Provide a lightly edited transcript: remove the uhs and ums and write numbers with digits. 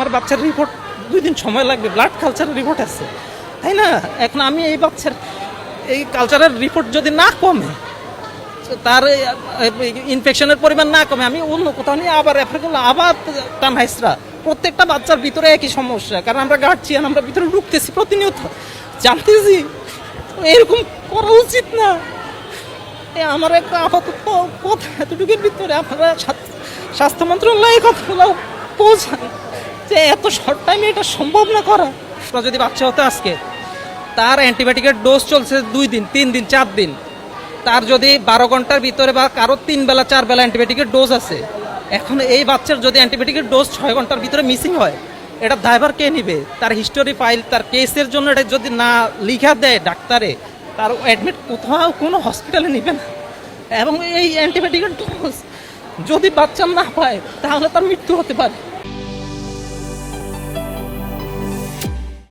আমার বাচ্চার রিপোর্ট 2 দিন সময় লাগবে, ব্লাড কালচারের রিপোর্ট আছে, তাই না? এখন আমি এই বাচ্চার এই কালচারের রিপোর্ট যদি না কমে, তার ইনফেকশনের পরিমাণ না কমে, আমি অন্য কোথাও নিয়ে আবার রেফার করলাম, আবার টানহাইসরা। প্রত্যেকটা বাচ্চার ভিতরে একই সমস্যা, কারণ আমরা গার্জিয়ান, আমরা ভিতরে ঢুকতেছি প্রতিনিয়ত, জানতেছি এরকম করা উচিত না। আমার একটা আপাতত কথা এতটুকুর ভিতরে আপনারা স্বাস্থ্য মন্ত্রণালয়ে কথাগুলো পৌঁছান যে এত শর্ট টাইমে এটা সম্ভব না করা। যদি বাচ্চা হতো আজকে, তার অ্যান্টিবায়োটিকের ডোজ চলছে 2 দিন, 3 দিন, 4 দিন, তার যদি 12 ঘন্টার ভিতরে বা কারো 3 বেলা 4 বেলা অ্যান্টিবায়োটিকের ডোজ আছে, এখন এই বাচ্চার যদি অ্যান্টিবায়োটিকের ডোজ 6 ঘন্টার ভিতরে মিসিং হয়, এটা দায়ভার কে নিবে? তার হিস্টোরি ফাইল, তার কেসের জন্য এটা যদি না লিখা দেয় ডাক্তারে, তার অ্যাডমিট কোথাও কোনো হসপিটালে নেবে না। এবং এই অ্যান্টিবায়োটিকের ডোজ যদি বাচ্চা না পায়, তাহলে তার মৃত্যু হতে পারে।